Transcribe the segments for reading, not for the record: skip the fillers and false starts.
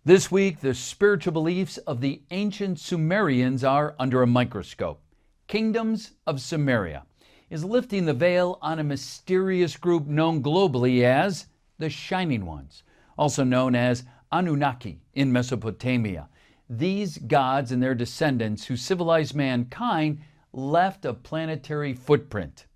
This week, the spiritual beliefs of the ancient Sumerians are under a microscope. Kingdoms of Sumeria is lifting the veil on a mysterious group known globally as the Shining Ones, also known as Anunnaki in Mesopotamia. These gods and their descendants who civilized mankind left a planetary footprint.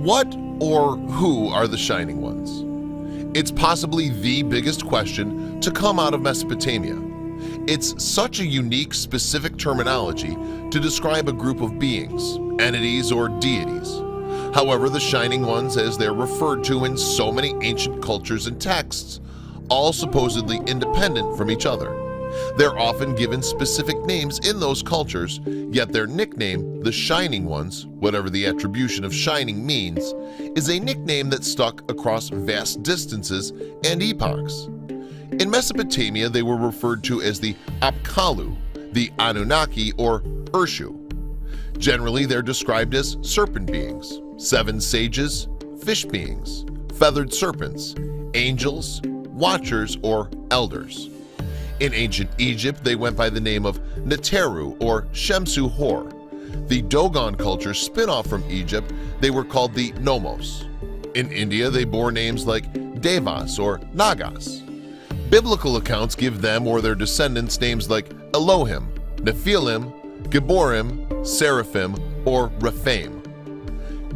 What or who are the Shining Ones? It's possibly the biggest question to come out of Mesopotamia. It's such a unique, specific terminology to describe a group of beings, entities, or deities. However, the Shining Ones, as they're referred to in so many ancient cultures and texts, all supposedly independent from each other. They're often given specific names in those cultures, yet their nickname, the Shining Ones, whatever the attribution of shining means, is a nickname that stuck across vast distances and epochs. In Mesopotamia, they were referred to as the Apkallu, the Anunnaki, or Urshu. Generally, they're described as serpent beings, seven sages, fish beings, feathered serpents, angels, watchers, or elders. In ancient Egypt, they went by the name of Neteru or Shemsu Hor. The Dogon culture spin-off from Egypt, they were called the Nomos. In India, they bore names like Devas or Nagas. Biblical accounts give them or their descendants names like Elohim, Nephilim, Gibborim, Seraphim, or Rephaim.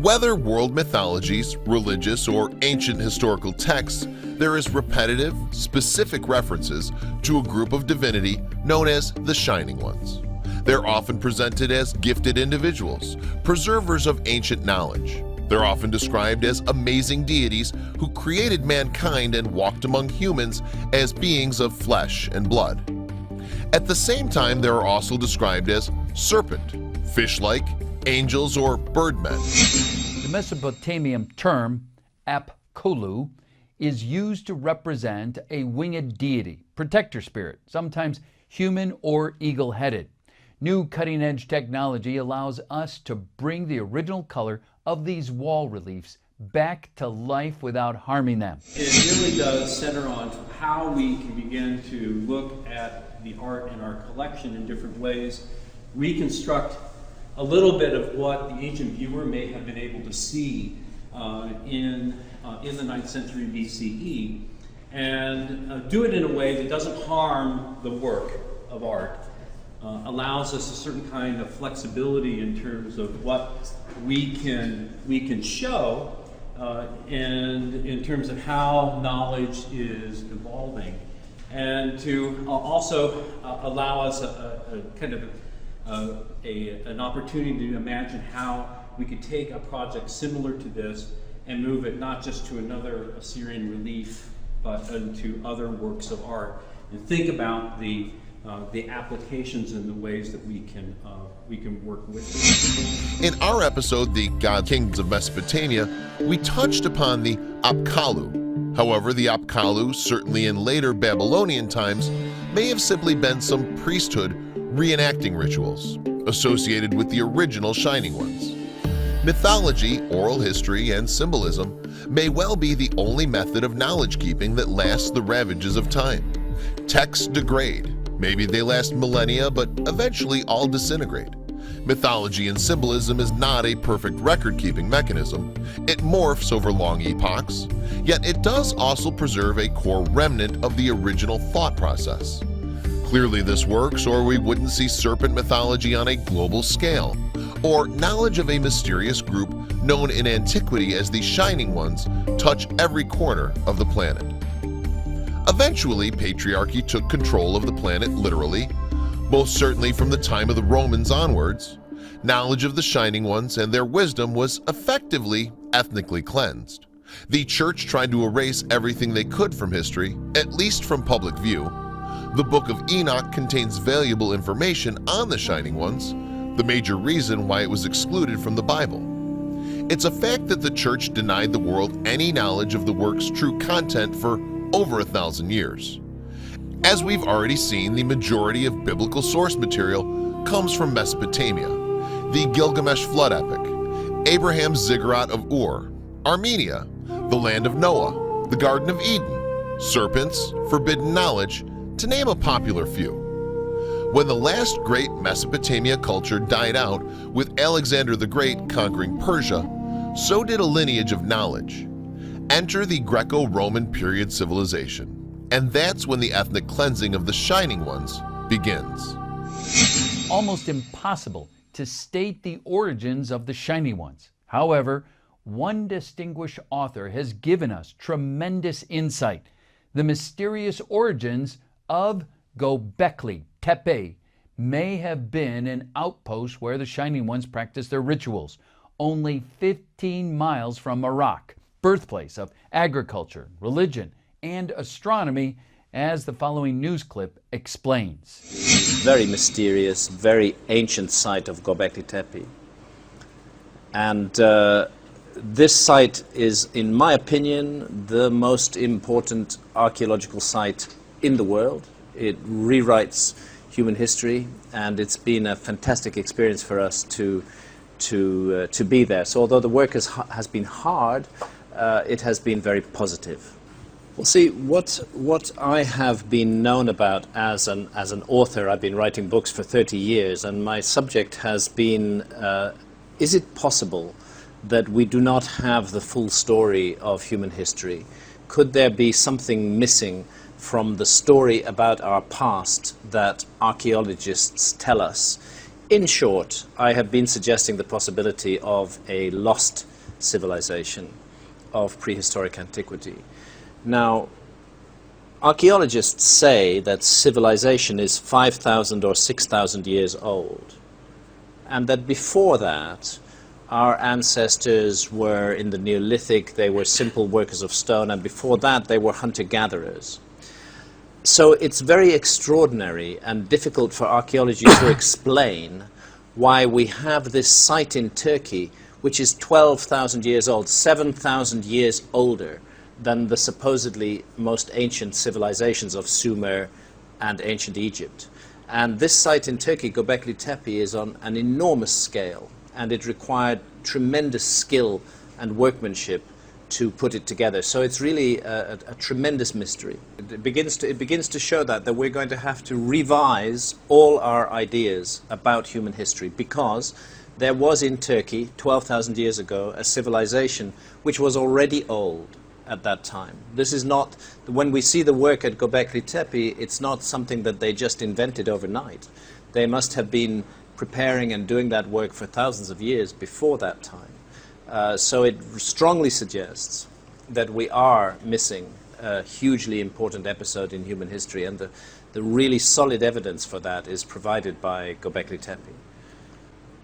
Whether world mythologies, religious, or ancient historical texts, there is repetitive, specific references to a group of divinity known as the Shining Ones. They're often presented as gifted individuals, preservers of ancient knowledge. They're often described as amazing deities who created mankind and walked among humans as beings of flesh and blood. At the same time, they are also described as serpent, fish-like, angels, or birdmen. The Mesopotamian term Apkolu is used to represent a winged deity, protector spirit, sometimes human or eagle-headed. New cutting-edge technology allows us to bring the original color of these wall reliefs back to life without harming them. It really does center on how we can begin to look at the art in our collection in different ways, reconstruct a little bit of what the ancient viewer may have been able to see in the 9th century BCE, and do it in a way that doesn't harm the work of art, allows us a certain kind of flexibility in terms of what we can show, and in terms of how knowledge is evolving, and to also allow us a kind of an opportunity to imagine how we could take a project similar to this and move it not just to another Assyrian relief, but into other works of art, and think about the applications and the ways that we can work with it. In our episode, The God Kings of Mesopotamia, we touched upon the Apkallu. However, the Apkallu, certainly in later Babylonian times, may have simply been some priesthood reenacting rituals associated with the original Shining Ones. Mythology, oral history, and symbolism may well be the only method of knowledge-keeping that lasts the ravages of time. Texts degrade. Maybe they last millennia, but eventually all disintegrate. Mythology and symbolism is not a perfect record-keeping mechanism. It morphs over long epochs, yet it does also preserve a core remnant of the original thought process. Clearly this works, or we wouldn't see serpent mythology on a global scale, or knowledge of a mysterious group known in Antiquity as the Shining Ones touch every corner of the planet. Eventually, patriarchy took control of the planet literally, most certainly from the time of the Romans onwards. Knowledge of the Shining Ones and their wisdom was effectively ethnically cleansed. The church tried to erase everything they could from history, at least from public view. The Book of Enoch contains valuable information on the Shining Ones, the major reason why it was excluded from the Bible. It's a fact that the church denied the world any knowledge of the work's true content for over 1,000 years. As we've already seen, the majority of biblical source material comes from Mesopotamia, the Gilgamesh flood epic, Abraham's ziggurat of Ur, Armenia, the land of Noah, the Garden of Eden, serpents, forbidden knowledge, to name a popular few. When the last great Mesopotamia culture died out with Alexander the Great conquering Persia, so did a lineage of knowledge. Enter the Greco-Roman period civilization, and that's when the ethnic cleansing of the Shining Ones begins. Almost impossible to state the origins of the Shining Ones. However, one distinguished author has given us tremendous insight: the mysterious origins of Göbekli Tepe may have been an outpost where the Shining Ones practiced their rituals, only 15 miles from Iraq, birthplace of agriculture, religion, and astronomy, as the following news clip explains. Very mysterious, very ancient site of Göbekli Tepe. And this site is, in my opinion, the most important archaeological site in the world. It rewrites human history, and it's been a fantastic experience for us to be there. So although the work has been hard, it has been very positive. Well, see, what I have been known about as an author, I've been writing books for 30 years, and my subject has been, is it possible that we do not have the full story of human history? Could there be something missing from the story about our past that archaeologists tell us? In short, I have been suggesting the possibility of a lost civilization of prehistoric antiquity. Now, archaeologists say that civilization is 5,000 or 6,000 years old, and that before that, our ancestors were in the Neolithic, they were simple workers of stone, and before that they were hunter-gatherers. So it's very extraordinary and difficult for archaeology to explain why we have this site in Turkey which is 12,000 years old, 7,000 years older than the supposedly most ancient civilizations of Sumer and ancient Egypt. And this site in Turkey, Göbekli Tepe, is on an enormous scale, and it required tremendous skill and workmanship to put it together. So it's really a tremendous mystery. It begins to show that we're going to have to revise all our ideas about human history, because there was in Turkey 12,000 years ago a civilization which was already old at that time. This is not, when we see the work at Göbekli Tepe, it's not something that they just invented overnight. They must have been preparing and doing that work for thousands of years before that time. So it strongly suggests that we are missing a hugely important episode in human history, and the really solid evidence for that is provided by Göbekli Tepe.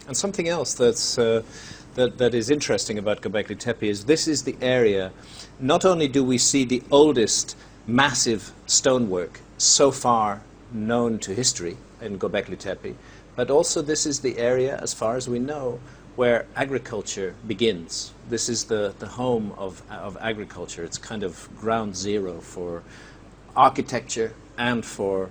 And something else that is interesting about Göbekli Tepe is this is the area, not only do we see the oldest massive stonework so far known to history in Göbekli Tepe, but also this is the area, as far as we know, where agriculture begins. This is the home of agriculture. It's kind of ground zero for architecture and for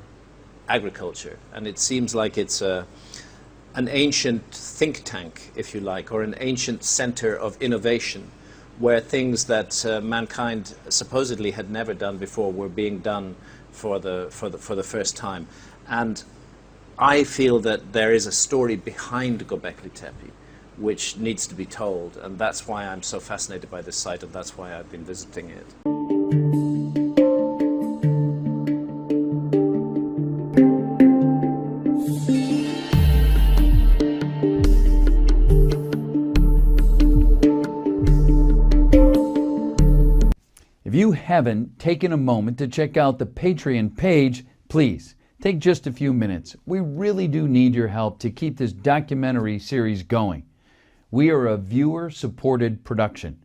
agriculture. And it seems like it's an ancient think tank, if you like, or an ancient center of innovation, where things that mankind supposedly had never done before were being done for the first time. And I feel that there is a story behind Göbekli Tepe which needs to be told, and that's why I'm so fascinated by this site, and that's why I've been visiting it. If you haven't taken a moment to check out the Patreon page, please take just a few minutes. We really do need your help to keep this documentary series going. We are a viewer-supported production.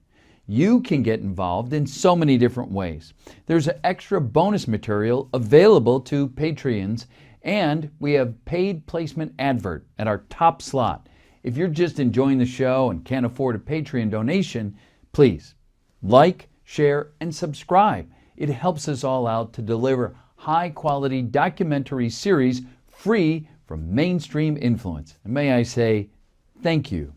You can get involved in so many different ways. There's extra bonus material available to Patreons, and we have paid placement advert at our top slot. If you're just enjoying the show and can't afford a Patreon donation, please like, share, and subscribe. It helps us all out to deliver high-quality documentary series free from mainstream influence. And may I say, thank you.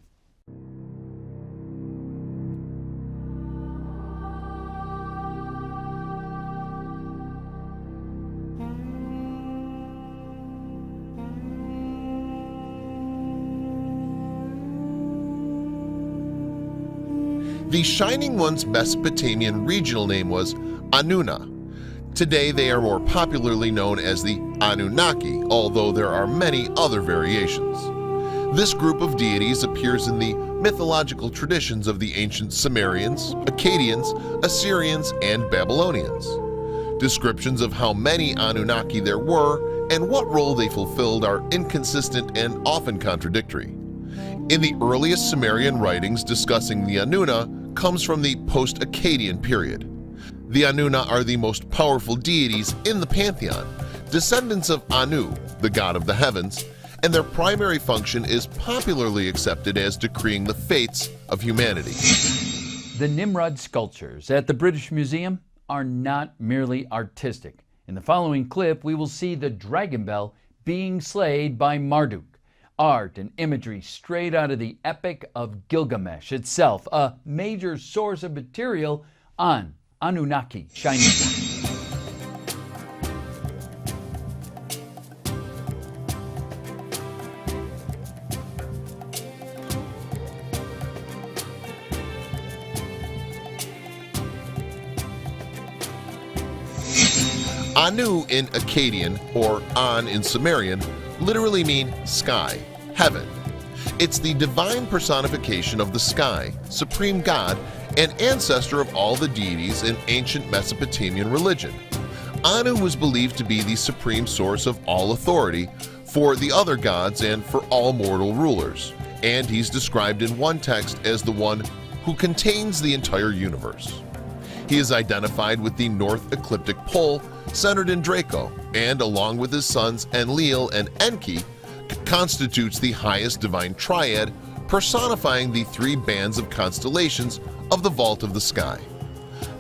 The Shining One's Mesopotamian regional name was Anuna. Today they are more popularly known as the Anunnaki, although there are many other variations. This group of deities appears in the mythological traditions of the ancient Sumerians, Akkadians, Assyrians, and Babylonians. Descriptions of how many Anunnaki there were and what role they fulfilled are inconsistent and often contradictory. In the earliest Sumerian writings discussing the Anuna comes from the post-Akkadian period. The Anuna are the most powerful deities in the pantheon, descendants of Anu, the god of the heavens, and their primary function is popularly accepted as decreeing the fates of humanity. The Nimrod sculptures at the British Museum are not merely artistic. In the following clip, we will see the dragon bell being slayed by Marduk. Art and imagery straight out of the Epic of Gilgamesh itself, a major source of material on Anunnaki, shining ones. Anu in Akkadian, or An in Sumerian, literally mean sky, heaven. It's the divine personification of the sky, supreme god, and ancestor of all the deities in ancient Mesopotamian religion. Anu was believed to be the supreme source of all authority for the other gods and for all mortal rulers, and he's described in one text as the one who contains the entire universe. He is identified with the North Ecliptic Pole centered in Draco, and along with his sons Enlil and Enki, constitutes the highest divine triad, personifying the three bands of constellations of the vault of the sky.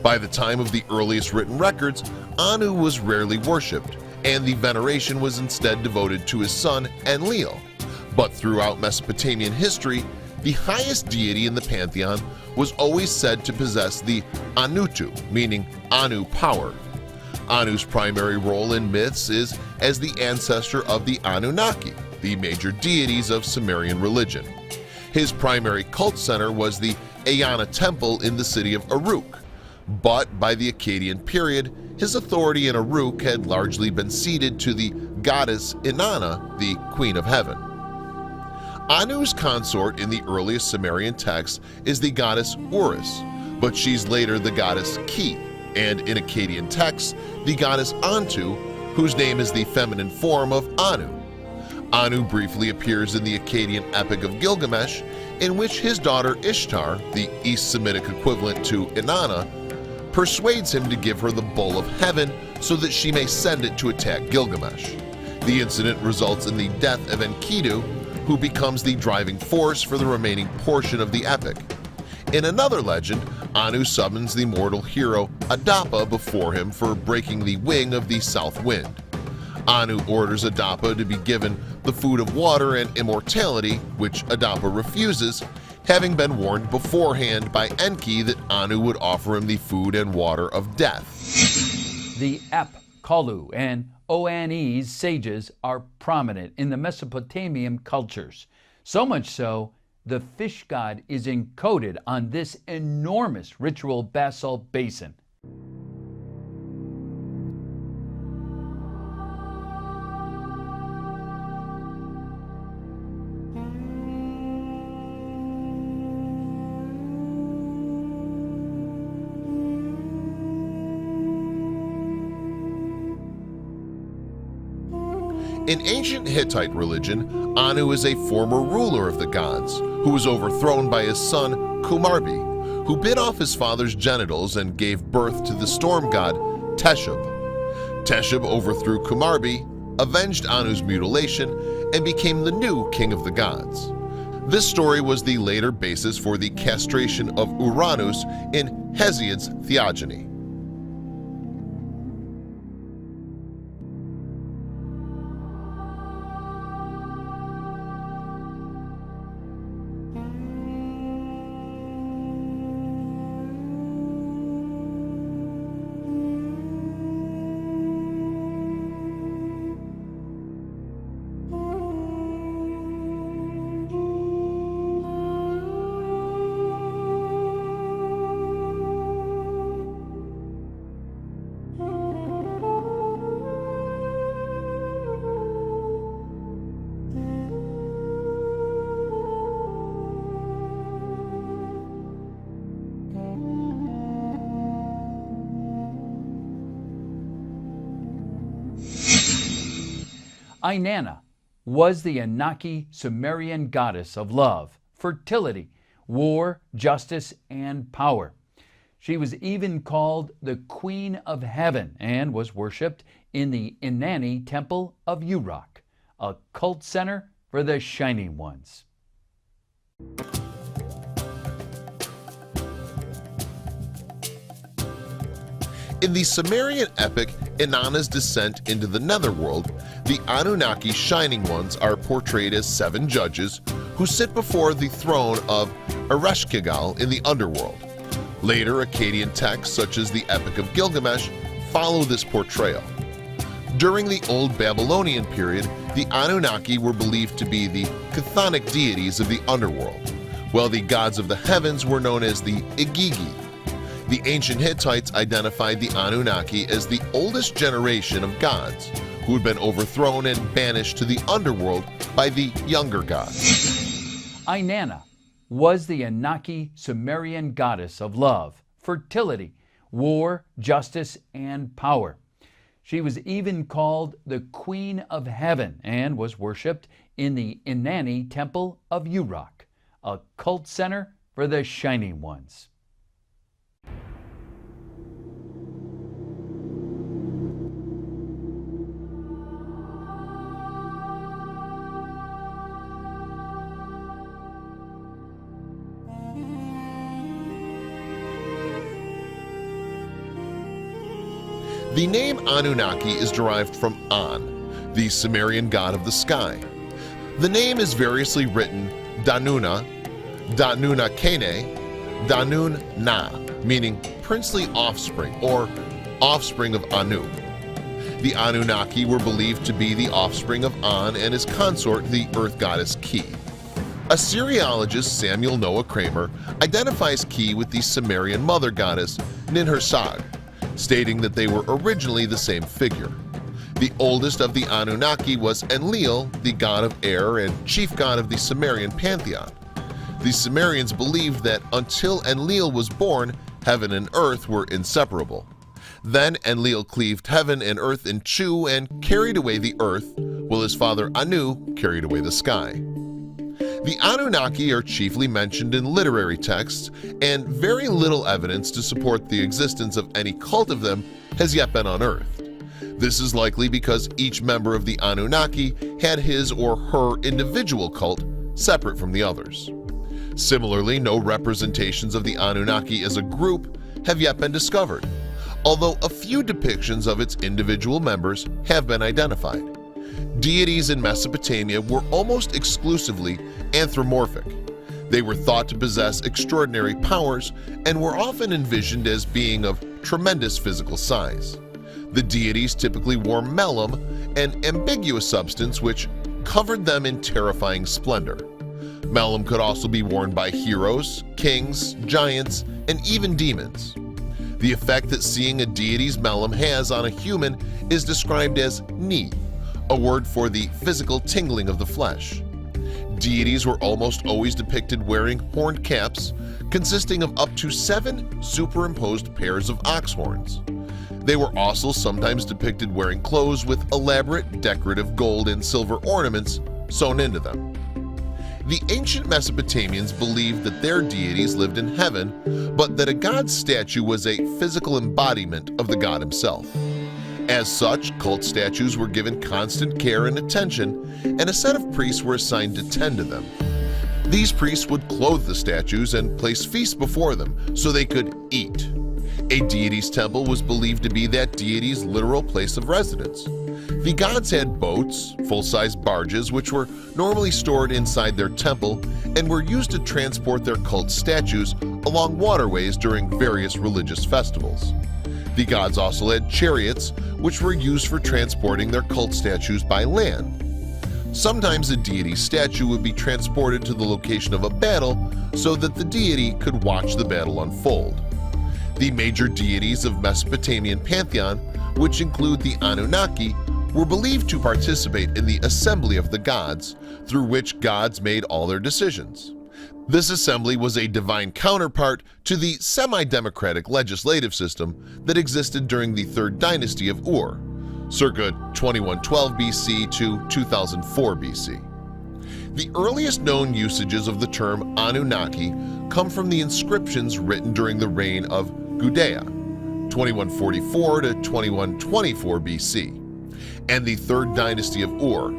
By the time of the earliest written records, Anu was rarely worshipped, and the veneration was instead devoted to his son Enlil. But throughout Mesopotamian history, the highest deity in the pantheon was always said to possess the Anutu, meaning Anu power. Anu's primary role in myths is as the ancestor of the Anunnaki, the major deities of Sumerian religion. His primary cult center was the Eanna Temple in the city of Uruk, but by the Akkadian period, his authority in Uruk had largely been ceded to the goddess Inanna, the Queen of Heaven. Anu's consort in the earliest Sumerian texts is the goddess Urus, but she's later the goddess Ki, and in Akkadian texts, the goddess Antu, whose name is the feminine form of Anu. Anu briefly appears in the Akkadian Epic of Gilgamesh, in which his daughter Ishtar, the East Semitic equivalent to Inanna, persuades him to give her the Bull of Heaven so that she may send it to attack Gilgamesh. The incident results in the death of Enkidu, who becomes the driving force for the remaining portion of the epic. In another legend, Anu summons the mortal hero Adapa before him for breaking the wing of the south wind. Anu orders Adapa to be given the food of water and immortality, which Adapa refuses, having been warned beforehand by Enki that Anu would offer him the food and water of death. The Ep, Kalu, and Oanese sages are prominent in the Mesopotamian cultures, so much so the fish god is encoded on this enormous ritual basalt basin. In ancient Hittite religion, Anu is a former ruler of the gods who was overthrown by his son Kumarbi, who bit off his father's genitals and gave birth to the storm god Teshub. Teshub overthrew Kumarbi, avenged Anu's mutilation, and became the new king of the gods. This story was the later basis for the castration of Uranus in Hesiod's Theogony. Inanna was the Anunnaki Sumerian goddess of love, fertility, war, justice, and power. She was even called the Queen of Heaven and was worshipped in the Inanni Temple of Uruk, a cult center for the Shining Ones. In the Sumerian epic Inanna's Descent into the Netherworld, the Anunnaki Shining Ones are portrayed as 7 judges who sit before the throne of Ereshkigal in the underworld. Later Akkadian texts such as the Epic of Gilgamesh follow this portrayal. During the Old Babylonian period, the Anunnaki were believed to be the chthonic deities of the underworld, while the gods of the heavens were known as the Igigi. The ancient Hittites identified the Anunnaki as the oldest generation of gods who had been overthrown and banished to the underworld by the younger gods. Inanna was the Anunnaki Sumerian goddess of love, fertility, war, justice, and power. She was even called the Queen of Heaven and was worshipped in the Inanni Temple of Uruk, a cult center for the Shining Ones. The name Anunnaki is derived from An, the Sumerian god of the sky. The name is variously written Danuna, Danuna Kene, Danun Na, meaning princely offspring or offspring of Anu. The Anunnaki were believed to be the offspring of An and his consort, the earth goddess Ki. Assyriologist Samuel Noah Kramer identifies Ki with the Sumerian mother goddess Ninhursag, stating that they were originally the same figure. The oldest of the Anunnaki was Enlil, the god of air and chief god of the Sumerian pantheon. The Sumerians believed that until Enlil was born, heaven and earth were inseparable. Then Enlil cleaved heaven and earth in two and carried away the earth, while his father Anu carried away the sky. The Anunnaki are chiefly mentioned in literary texts, and very little evidence to support the existence of any cult of them has yet been unearthed. This is likely because each member of the Anunnaki had his or her individual cult separate from the others. Similarly, no representations of the Anunnaki as a group have yet been discovered, although a few depictions of its individual members have been identified. Deities in Mesopotamia were almost exclusively anthropomorphic. They were thought to possess extraordinary powers and were often envisioned as being of tremendous physical size. The deities typically wore melum, an ambiguous substance which covered them in terrifying splendor. Melum could also be worn by heroes, kings, giants, and even demons. The effect that seeing a deity's melum has on a human is described as ni, a word for the physical tingling of the flesh. Deities were almost always depicted wearing horned caps consisting of up to 7 superimposed pairs of ox horns. They were also sometimes depicted wearing clothes with elaborate decorative gold and silver ornaments sewn into them. The ancient Mesopotamians believed that their deities lived in heaven, but that a god's statue was a physical embodiment of the god himself. As such, cult statues were given constant care and attention, and a set of priests were assigned to tend to them. These priests would clothe the statues and place feasts before them so they could eat. A deity's temple was believed to be that deity's literal place of residence. The gods had boats, full-size barges, which were normally stored inside their temple and were used to transport their cult statues along waterways during various religious festivals. The gods also had chariots, which were used for transporting their cult statues by land. Sometimes a deity's statue would be transported to the location of a battle so that the deity could watch the battle unfold. The major deities of Mesopotamian pantheon, which include the Anunnaki, were believed to participate in the assembly of the gods, through which gods made all their decisions. This assembly was a divine counterpart to the semi-democratic legislative system that existed during the Third Dynasty of Ur, circa 2112 BC to 2004 BC. The earliest known usages of the term Anunnaki come from the inscriptions written during the reign of Gudea, 2144 to 2124 BC, and the Third Dynasty of Ur.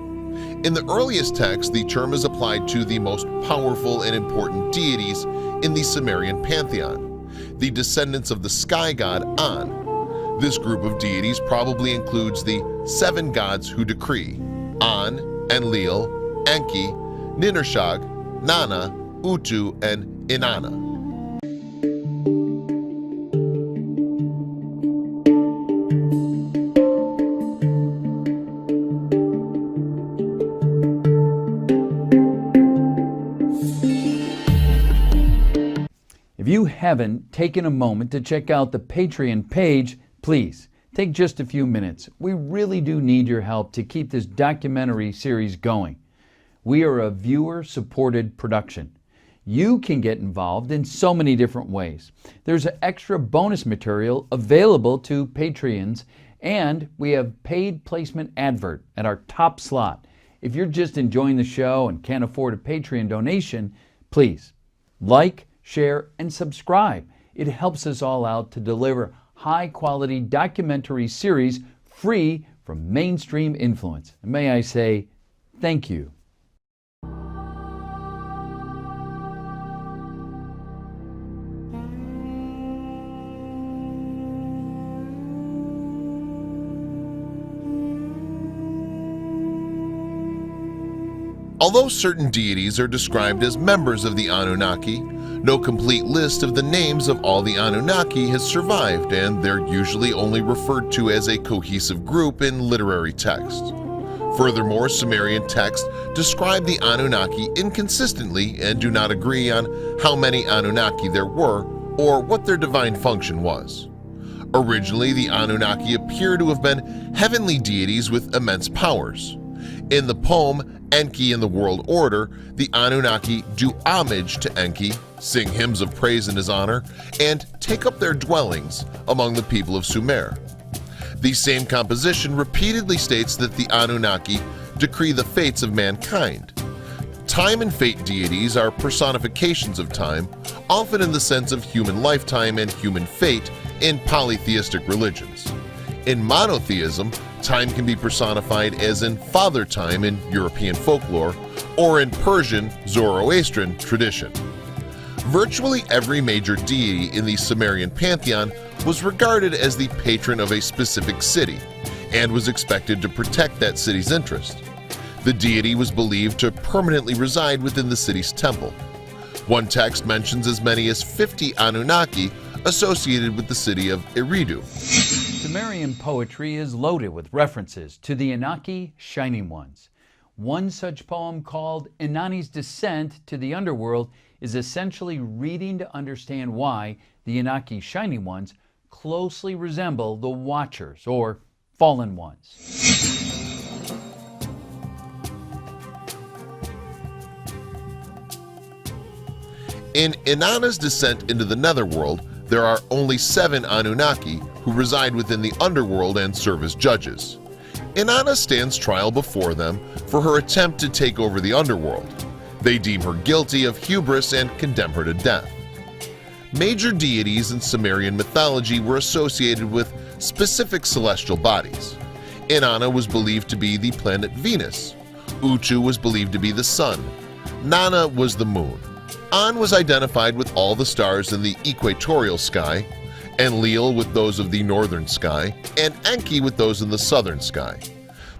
In the earliest texts, the term is applied to the most powerful and important deities in the Sumerian pantheon, the descendants of the sky god An. This group of deities probably includes the 7 gods who decree: An, Enlil, Enki, Ninhursag, Nana, Utu, and Inanna. If you haven't taken a moment to check out the Patreon page, please take just a few minutes. We really do need your help to keep this documentary series going. We are a viewer-supported production. You can get involved in so many different ways. There's extra bonus material available to Patreons, and we have paid placement advert at our top slot. If you're just enjoying the show and can't afford a Patreon donation, please like, share, and subscribe. It helps us all out to deliver high-quality documentary series free from mainstream influence. And may I say, thank you. Although certain deities are described as members of the Anunnaki, no complete list of the names of all the Anunnaki has survived, and they're usually only referred to as a cohesive group in literary text. Furthermore, Sumerian texts describe the Anunnaki inconsistently and do not agree on how many Anunnaki there were or what their divine function was. Originally, the Anunnaki appear to have been heavenly deities with immense powers. In the poem Enki and the World Order, the Anunnaki do homage to Enki, sing hymns of praise in his honor, and take up their dwellings among the people of Sumer. The same composition repeatedly states that the Anunnaki decree the fates of mankind. Time and fate deities are personifications of time, often in the sense of human lifetime and human fate in polytheistic religions. In monotheism, time can be personified as in Father Time in European folklore or in Persian Zoroastrian tradition. Virtually every major deity in the Sumerian pantheon was regarded as the patron of a specific city and was expected to protect that city's interest. The deity was believed to permanently reside within the city's temple. One text mentions as many as 50 Anunnaki associated with the city of Eridu. Sumerian poetry is loaded with references to the Anunnaki Shining Ones. One such poem called Inanni's Descent to the Underworld is essentially reading to understand why the Anunnaki Shining Ones closely resemble the Watchers, or Fallen Ones. In Inanna's Descent into the Netherworld, there are only 7 Anunnaki who reside within the underworld and serve as judges. Inanna stands trial before them for her attempt to take over the underworld. They deem her guilty of hubris and condemn her to death. Major deities in Sumerian mythology were associated with specific celestial bodies. Inanna was believed to be the planet Venus. Utu was believed to be the sun. Nana was the moon. An was identified with all the stars in the equatorial sky, Enlil with those of the northern sky, and Enki with those in the southern sky.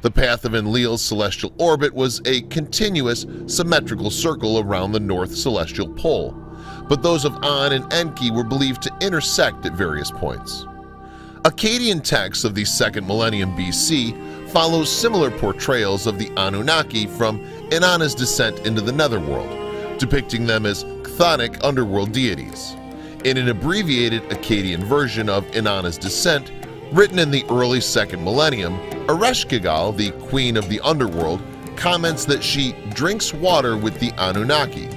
The path of Enlil's celestial orbit was a continuous, symmetrical circle around the north celestial pole, but those of An and Enki were believed to intersect at various points. Akkadian texts of the 2nd millennium BC follow similar portrayals of the Anunnaki from Inanna's descent into the netherworld, depicting them as chthonic underworld deities. In an abbreviated Akkadian version of Inanna's Descent, written in the early 2nd millennium, Ereshkigal, the queen of the underworld, comments that she drinks water with the Anunnaki.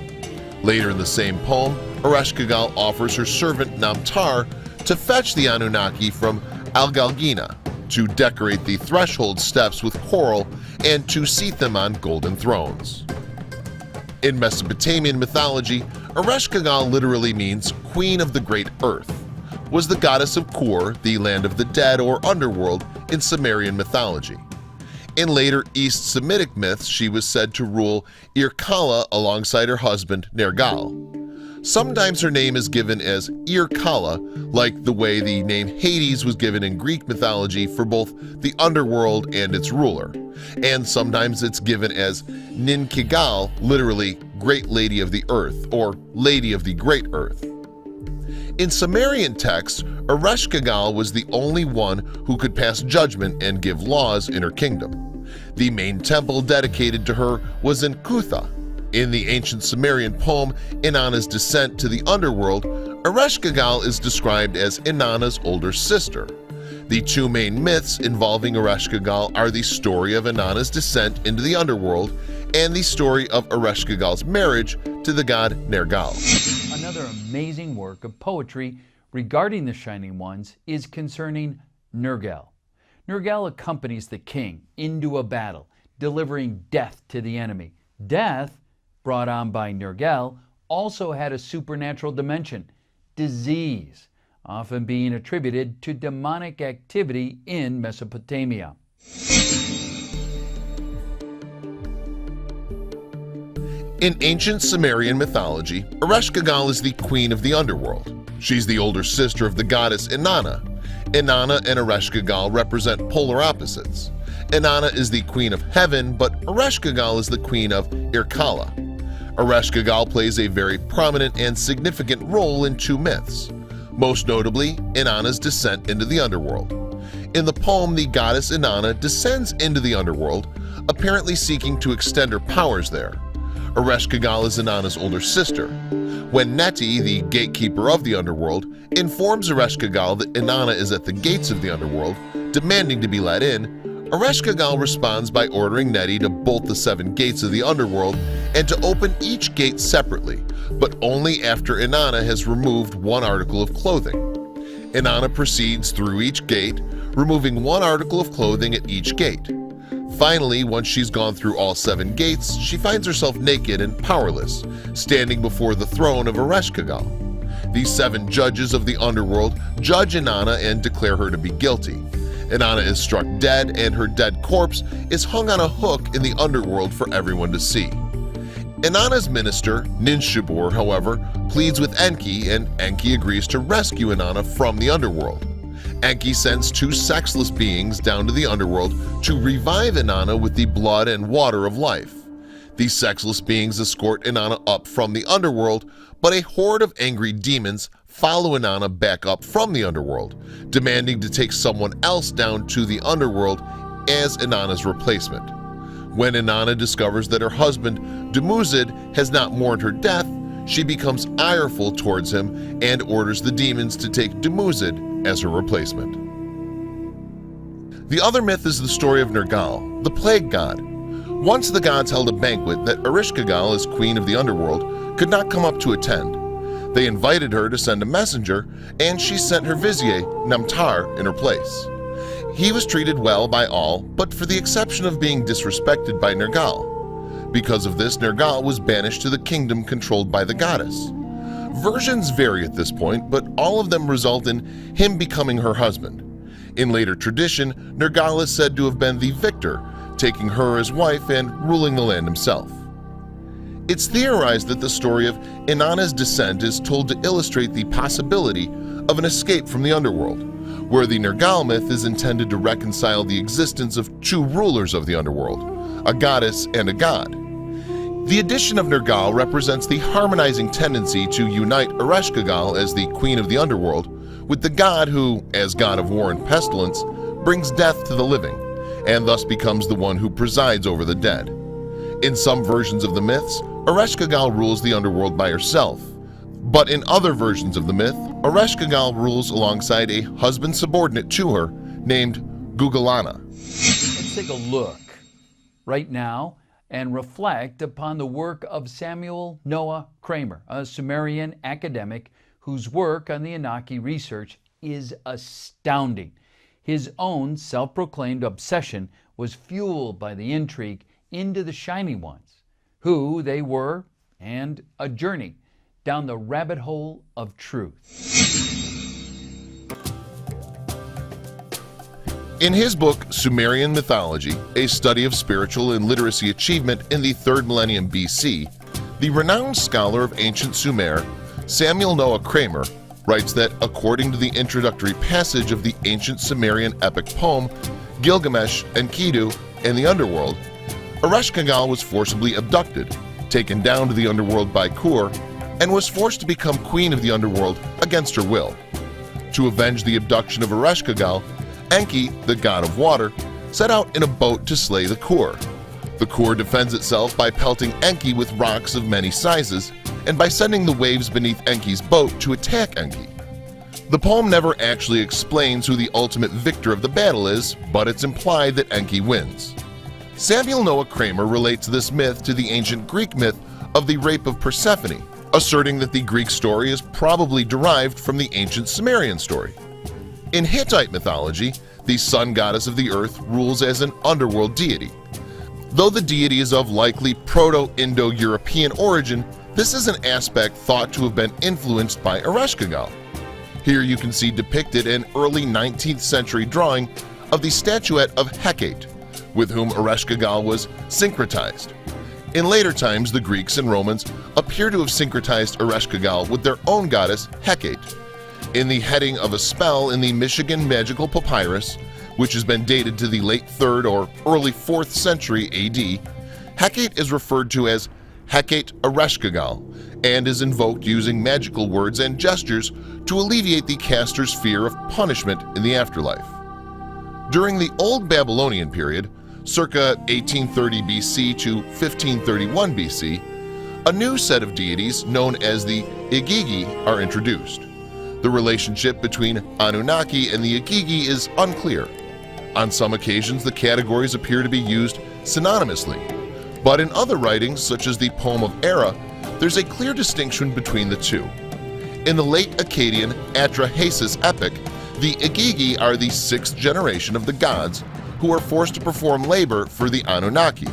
Later in the same poem, Ereshkigal offers her servant Namtar to fetch the Anunnaki from Algalgina, to decorate the threshold steps with coral, and to seat them on golden thrones. In Mesopotamian mythology, Ereshkigal literally means Queen of the Great Earth, was the goddess of Kur, the land of the dead or underworld in Sumerian mythology. In later East Semitic myths, she was said to rule Irkalla alongside her husband Nergal. Sometimes her name is given as Irkalla, like the way the name Hades was given in Greek mythology for both the underworld and its ruler, and sometimes it's given as Ninkigal, literally Great Lady of the Earth or Lady of the Great Earth. In Sumerian texts, Ereshkigal was the only one who could pass judgment and give laws in her kingdom. The main temple dedicated to her was in Kutha. In the ancient Sumerian poem Inanna's Descent to the Underworld, Ereshkigal is described as Inanna's older sister. The two main myths involving Ereshkigal are the story of Inanna's descent into the underworld and the story of Ereshkigal's marriage to the god Nergal. Another amazing work of poetry regarding the Shining Ones is concerning Nergal. Nergal accompanies the king into a battle, delivering death to the enemy. Death, brought on by Nergal, also had a supernatural dimension, disease, often being attributed to demonic activity in Mesopotamia. In ancient Sumerian mythology, Ereshkigal is the queen of the underworld. She's the older sister of the goddess Inanna. Inanna and Ereshkigal represent polar opposites. Inanna is the queen of heaven, but Ereshkigal is the queen of Irkalla. Ereshkigal plays a very prominent and significant role in two myths, most notably Inanna's descent into the underworld. In the poem, the goddess Inanna descends into the underworld, apparently seeking to extend her powers there. Ereshkigal is Inanna's older sister. When Neti, the gatekeeper of the underworld, informs Ereshkigal that Inanna is at the gates of the underworld, demanding to be let in, Ereshkigal responds by ordering Neti to bolt the 7 gates of the underworld and to open each gate separately, but only after Inanna has removed one article of clothing. Inanna proceeds through each gate, removing one article of clothing at each gate. Finally, once she's gone through all 7 gates, she finds herself naked and powerless, standing before the throne of Ereshkigal. These 7 judges of the underworld judge Inanna and declare her to be guilty. Inanna is struck dead, and her dead corpse is hung on a hook in the underworld for everyone to see. Inanna's minister, Ninshubur, however, pleads with Enki, and Enki agrees to rescue Inanna from the underworld. Enki sends 2 sexless beings down to the underworld to revive Inanna with the blood and water of life. These sexless beings escort Inanna up from the underworld, but a horde of angry demons follow Inanna back up from the underworld, demanding to take someone else down to the underworld as Inanna's replacement. When Inanna discovers that her husband, Dumuzid, has not mourned her death, she becomes ireful towards him and orders the demons to take Dumuzid as her replacement. The other myth is the story of Nergal, the plague god. Once the gods held a banquet that Ereshkigal, as queen of the underworld, could not come up to attend. They invited her to send a messenger, and she sent her vizier, Namtar, in her place. He was treated well by all, but for the exception of being disrespected by Nergal. Because of this, Nergal was banished to the kingdom controlled by the goddess. Versions vary at this point, but all of them result in him becoming her husband. In later tradition, Nergal is said to have been the victor, taking her as wife and ruling the land himself. It's theorized that the story of Inanna's descent is told to illustrate the possibility of an escape from the underworld, where the Nergal myth is intended to reconcile the existence of 2 rulers of the underworld, a goddess and a god. The addition of Nergal represents the harmonizing tendency to unite Ereshkigal as the queen of the underworld with the god who, as god of war and pestilence, brings death to the living, and thus becomes the one who presides over the dead. In some versions of the myths, Ereshkigal rules the underworld by herself, but in other versions of the myth, Ereshkigal rules alongside a husband subordinate to her named Gugalana. Let's take a look right now and reflect upon the work of Samuel Noah Kramer, a Sumerian academic whose work on the Anunnaki research is astounding. His own self-proclaimed obsession was fueled by the intrigue into the Shining Ones, who they were, and a journey down the rabbit hole of truth. In his book, Sumerian Mythology, a study of spiritual and literacy achievement in the 3rd millennium BC, the renowned scholar of ancient Sumer, Samuel Noah Kramer, writes that according to the introductory passage of the ancient Sumerian epic poem, Gilgamesh, Enkidu, and the Underworld, Ereshkigal was forcibly abducted, taken down to the underworld by Kur, and was forced to become queen of the underworld against her will. To avenge the abduction of Ereshkigal, Enki, the god of water, set out in a boat to slay the Kur. The Kur defends itself by pelting Enki with rocks of many sizes, and by sending the waves beneath Enki's boat to attack Enki. The poem never actually explains who the ultimate victor of the battle is, but it's implied that Enki wins. Samuel Noah Kramer relates this myth to the ancient Greek myth of the rape of Persephone, asserting that the Greek story is probably derived from the ancient Sumerian story. In Hittite mythology, the sun goddess of the earth rules as an underworld deity. Though the deity is of likely Proto-Indo-European origin, this is an aspect thought to have been influenced by Ereshkigal. Here you can see depicted an early 19th century drawing of the statuette of Hecate, with whom Ereshkigal was syncretized. In later times, the Greeks and Romans appear to have syncretized Ereshkigal with their own goddess Hecate. In the heading of a spell in the Michigan Magical Papyrus, which has been dated to the late 3rd or early 4th century AD, Hecate is referred to as Hecate Ereshkigal and is invoked using magical words and gestures to alleviate the caster's fear of punishment in the afterlife. During the Old Babylonian period, circa 1830 BC to 1531 BC, a new set of deities known as the Igigi are introduced. The relationship between Anunnaki and the Igigi is unclear. On some occasions, the categories appear to be used synonymously, but in other writings, such as the Poem of Era, there's a clear distinction between the two. In the late Akkadian Atrahasis epic, the Igigi are the 6th generation of the gods who are forced to perform labor for the Anunnaki.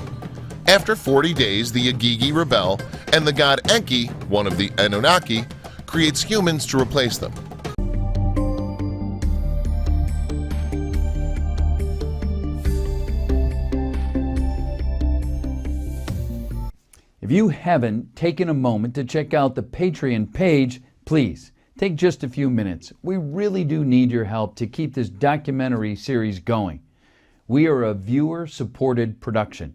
After 40 days, the Igigi rebel, and the god Enki, one of the Anunnaki, creates humans to replace them. If you haven't taken a moment to check out the Patreon page, please take just a few minutes. We really do need your help to keep this documentary series going. We are a viewer-supported production.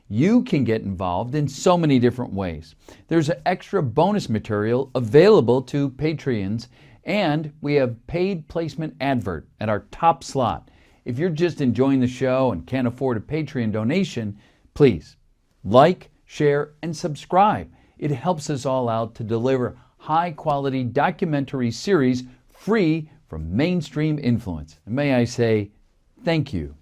You can get involved in so many different ways. There's extra bonus material available to Patreons, and we have paid placement advert at our top slot. If you're just enjoying the show and can't afford a Patreon donation, please like, share, and subscribe. It helps us all out to deliver high-quality documentary series free from mainstream influence. And may I say, thank you.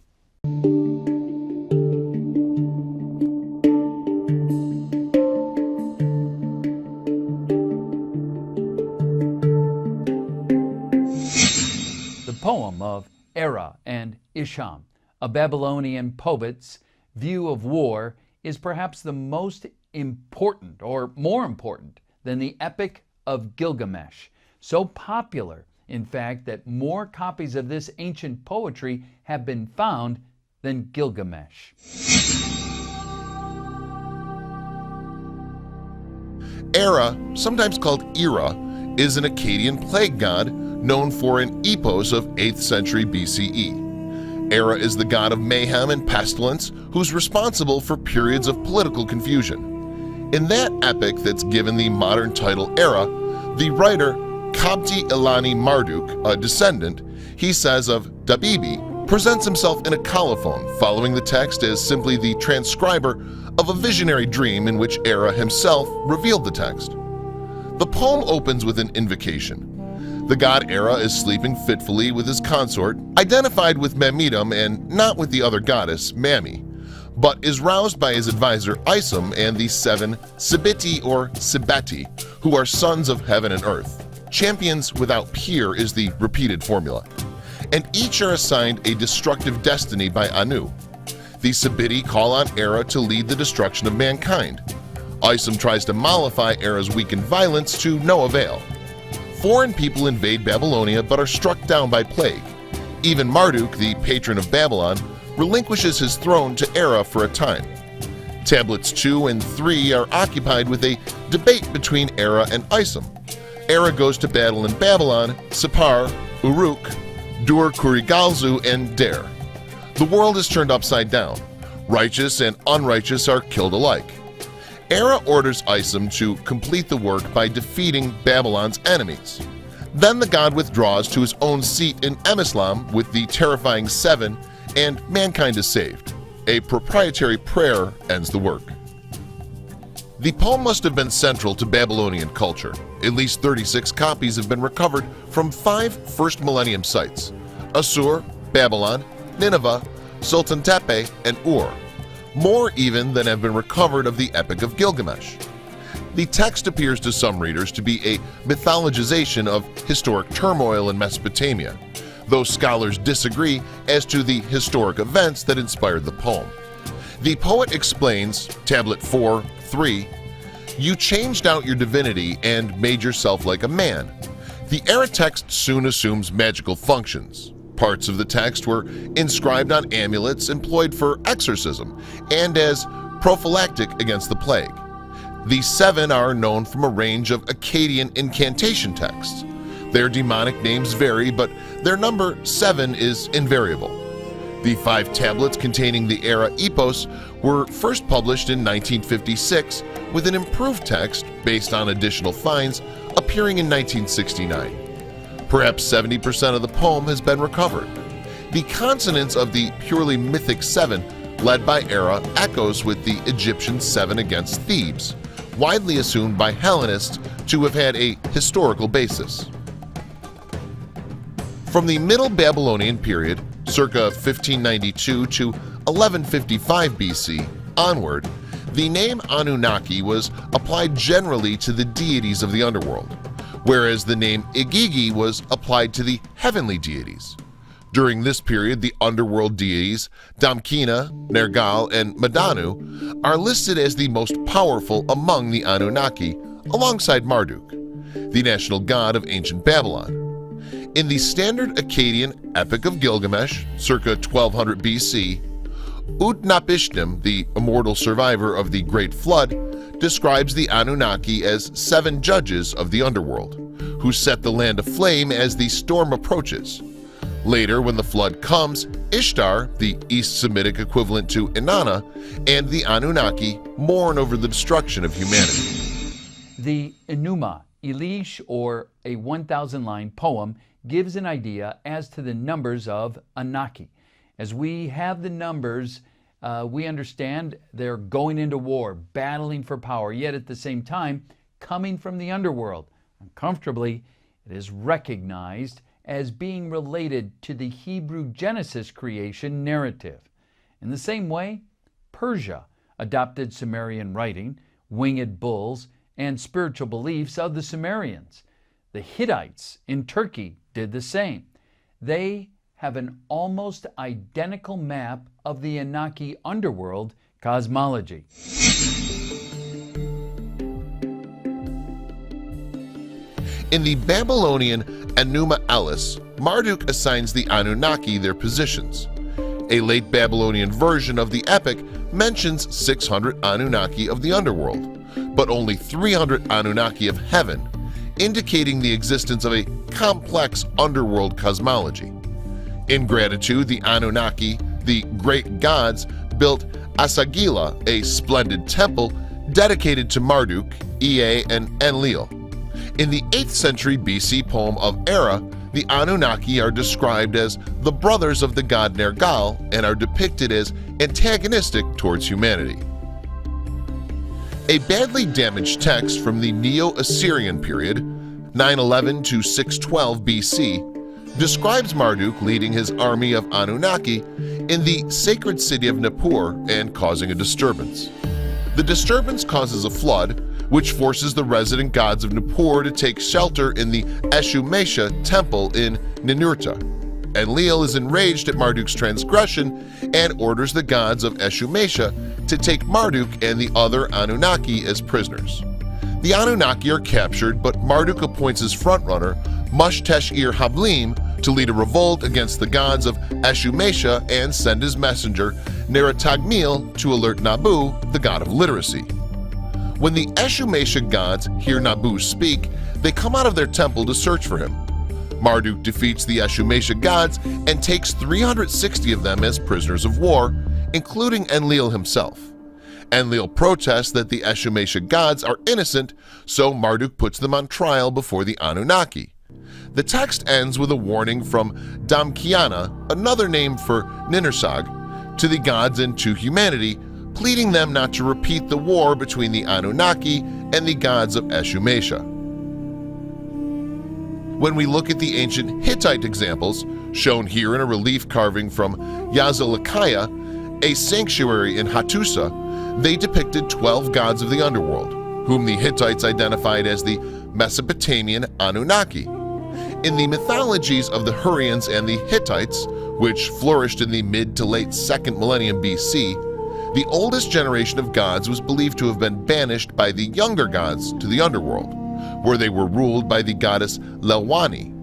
The poem of Era and Ischium, a Babylonian poet's view of war, is perhaps the most important, or more important, than the Epic of Gilgamesh. So popular, in fact, that more copies of this ancient poetry have been found than Gilgamesh. Era, sometimes called Era, is an Akkadian plague god known for an epos of 8th century BCE. Era is the god of mayhem and pestilence who's responsible for periods of political confusion. In that epic that's given the modern title Era, the writer Kabti Ilani Marduk, a descendant, he says of Dabibi, presents himself in a colophon, following the text as simply the transcriber of a visionary dream in which Era himself revealed the text. The poem opens with an invocation. The god Era is sleeping fitfully with his consort, identified with Mamidum and not with the other goddess, Mami, but is roused by his advisor Ischium and the 7 Sibiti or Sibeti, who are sons of heaven and earth. Champions without peer is the repeated formula, and each are assigned a destructive destiny by Anu. The Sibiti call on Era to lead the destruction of mankind. Ischium tries to mollify Era's weakened violence to no avail. Foreign people invade Babylonia but are struck down by plague. Even Marduk, the patron of Babylon, relinquishes his throne to Era for a time. Tablets 2 and 3 are occupied with a debate between Era and Ischium. Era goes to battle in Babylon, Sippar, Uruk, Dur-Kurigalzu, and Der. The world is turned upside down. Righteous and unrighteous are killed alike. Era orders Ischium to complete the work by defeating Babylon's enemies. Then the god withdraws to his own seat in Emislam with the terrifying 7, and mankind is saved. A proprietary prayer ends the work. The poem must have been central to Babylonian culture. At least 36 copies have been recovered from 5 first millennium sites: Assur, Babylon, Nineveh, Sultan Tepe, and Ur, more even than have been recovered of the Epic of Gilgamesh. The text appears to some readers to be a mythologization of historic turmoil in Mesopotamia, though scholars disagree as to the historic events that inspired the poem. The poet explains, Tablet 4:3, "You changed out your divinity and made yourself like a man." The era text soon assumes magical functions. Parts of the text were inscribed on amulets employed for exorcism and as prophylactic against the plague. The 7 are known from a range of Akkadian incantation texts. Their demonic names vary, but their number 7 is invariable. The 5 tablets containing the era epos were first published in 1956 with an improved text based on additional finds appearing in 1969. Perhaps 70% of the poem has been recovered. The consonance of the purely mythic 7 led by Era echoes with the Egyptian 7 against Thebes, widely assumed by Hellenists to have had a historical basis. From the Middle Babylonian period, circa 1592 to 1155 BC, onward, the name Anunnaki was applied generally to the deities of the underworld, whereas the name Igigi was applied to the heavenly deities. During this period, the underworld deities Damkina, Nergal, and Madanu are listed as the most powerful among the Anunnaki, alongside Marduk, the national god of ancient Babylon. In the standard Akkadian Epic of Gilgamesh, circa 1200 BC, Utnapishtim, the immortal survivor of the Great Flood, describes the Anunnaki as 7 judges of the underworld, who set the land aflame as the storm approaches. Later, when the flood comes, Ishtar, the East Semitic equivalent to Inanna, and the Anunnaki mourn over the destruction of humanity. The Enuma Elish, or a 1,000-line poem, gives an idea as to the numbers of Anaki. As we have the numbers, we understand they're going into war, battling for power, yet at the same time coming from the underworld. Uncomfortably, it is recognized as being related to the Hebrew Genesis creation narrative. In the same way, Persia adopted Sumerian writing, winged bulls, and spiritual beliefs of the Sumerians. The Hittites in Turkey did the same. They have an almost identical map of the Anunnaki underworld cosmology. In the Babylonian Enuma Elish, Marduk assigns the Anunnaki their positions. A late Babylonian version of the epic mentions 600 Anunnaki of the underworld, but only 300 Anunnaki of heaven, indicating the existence of a complex underworld cosmology. In gratitude, the Anunnaki, the great gods, built Asagila, a splendid temple dedicated to Marduk, Ea, and Enlil. In the 8th century BC poem of Era, the Anunnaki are described as the brothers of the god Nergal and are depicted as antagonistic towards humanity. A badly damaged text from the Neo-Assyrian period, 911 to 612 BC, describes Marduk leading his army of Anunnaki in the sacred city of Nippur and causing a disturbance. The disturbance causes a flood, which forces the resident gods of Nippur to take shelter in the Eshu-Mesha temple in Ninurta. Enlil is enraged at Marduk's transgression and orders the gods of Eshu-Mesha to take Marduk and the other Anunnaki as prisoners. The Anunnaki are captured, but Marduk appoints his frontrunner, Mush-Tesh-Ir-Hablim, to lead a revolt against the gods of Eshu-Mesha and send his messenger, Neratagmil, to alert Nabu, the god of literacy. When the Eshu-Mesha gods hear Nabu speak, they come out of their temple to search for him. Marduk defeats the Eshu-Mesha gods and takes 360 of them as prisoners of war, including Enlil himself. Enlil protests that the Eshu-Mesha gods are innocent, so Marduk puts them on trial before the Anunnaki. The text ends with a warning from Damkiana, another name for Ninursag, to the gods and to humanity, pleading them not to repeat the war between the Anunnaki and the gods of Eshu-Mesha. When we look at the ancient Hittite examples, shown here in a relief carving from Yazilikaya, a sanctuary in Hattusa, they depicted 12 gods of the underworld, whom the Hittites identified as the Mesopotamian Anunnaki. In the mythologies of the Hurrians and the Hittites, which flourished in the mid to late 2nd millennium BC, the oldest generation of gods was believed to have been banished by the younger gods to the underworld, where they were ruled by the goddess Lelwani.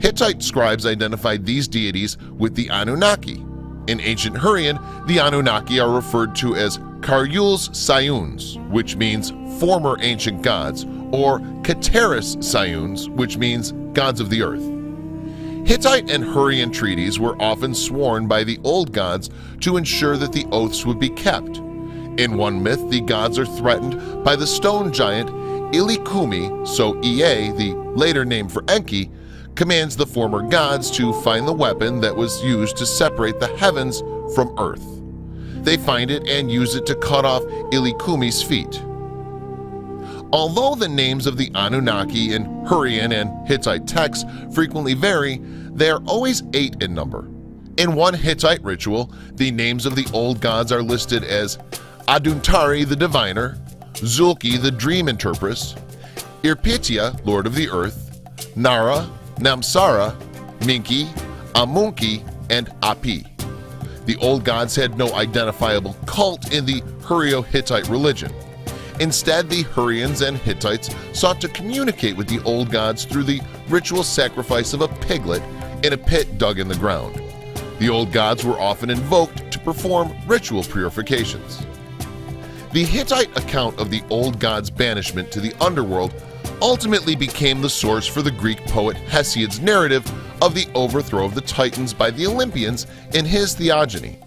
Hittite scribes identified these deities with the Anunnaki. In ancient Hurrian, the Anunnaki are referred to as Karyul's Sayuns, which means former ancient gods, or Kateris Sayuns, which means gods of the earth. Hittite and Hurrian treaties were often sworn by the old gods to ensure that the oaths would be kept. In one myth, the gods are threatened by the stone giant Ilikumi, so Ea, the later name for Enki, commands the former gods to find the weapon that was used to separate the heavens from earth. They find it and use it to cut off Ilikumi's feet. Although the names of the Anunnaki in Hurrian and Hittite texts frequently vary, they are always 8 in number. In one Hittite ritual, the names of the old gods are listed as Aduntari the Diviner, Zulki the Dream Interpreter, Irpitia, Lord of the Earth, Nara, Namsara, Minki, Amunki, and Api. The old gods had no identifiable cult in the Hurrio-Hittite religion. Instead, the Hurrians and Hittites sought to communicate with the old gods through the ritual sacrifice of a piglet in a pit dug in the ground. The old gods were often invoked to perform ritual purifications. The Hittite account of the old gods' banishment to the underworld ultimately became the source for the Greek poet Hesiod's narrative of the overthrow of the Titans by the Olympians in his Theogony.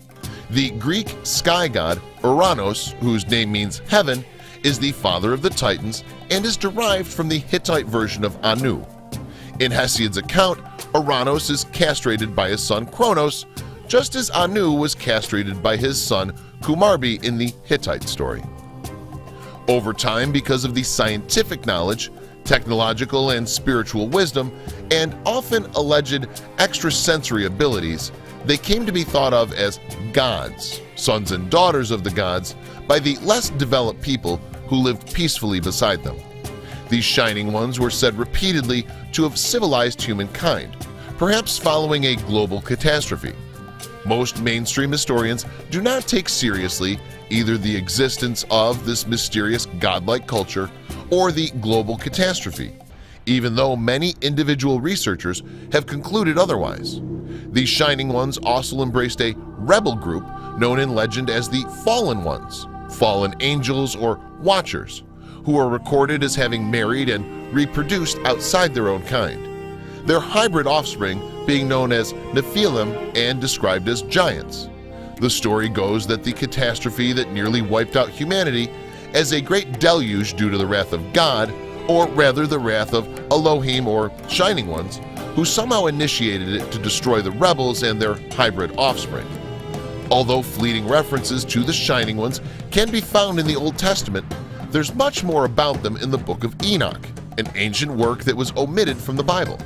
The Greek sky god Uranos, whose name means heaven, is the father of the Titans and is derived from the Hittite version of Anu. In Hesiod's account, Uranos is castrated by his son Kronos, just as Anu was castrated by his son Kumarbi in the Hittite story. Over time, because of the scientific knowledge, technological and spiritual wisdom, and often alleged extrasensory abilities, they came to be thought of as gods, sons and daughters of the gods, by the less developed people who lived peacefully beside them. These shining ones were said repeatedly to have civilized humankind, perhaps following a global catastrophe. Most mainstream historians do not take seriously either the existence of this mysterious godlike culture or the global catastrophe, even though many individual researchers have concluded otherwise. These shining ones also embraced a rebel group known in legend as the Fallen Ones, fallen angels or watchers, who are recorded as having married and reproduced outside their own kind, their hybrid offspring being known as Nephilim and described as giants. The story goes that the catastrophe that nearly wiped out humanity as a great deluge due to the wrath of God, or rather the wrath of Elohim or Shining Ones, who somehow initiated it to destroy the rebels and their hybrid offspring. Although fleeting references to the Shining Ones can be found in the Old Testament, there's much more about them in the Book of Enoch, an ancient work that was omitted from the Bible.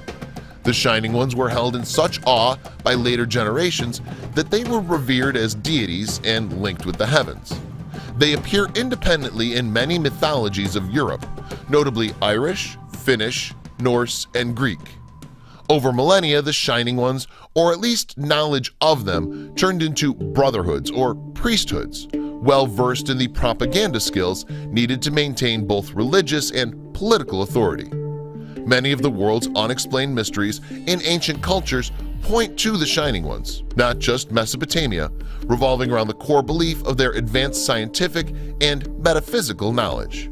The Shining Ones were held in such awe by later generations that they were revered as deities and linked with the heavens. They appear independently in many mythologies of Europe, notably Irish, Finnish, Norse, and Greek. Over millennia, the Shining Ones, or at least knowledge of them, turned into brotherhoods or priesthoods, well versed in the propaganda skills needed to maintain both religious and political authority. Many of the world's unexplained mysteries in ancient cultures point to the Shining Ones, not just Mesopotamia, revolving around the core belief of their advanced scientific and metaphysical knowledge.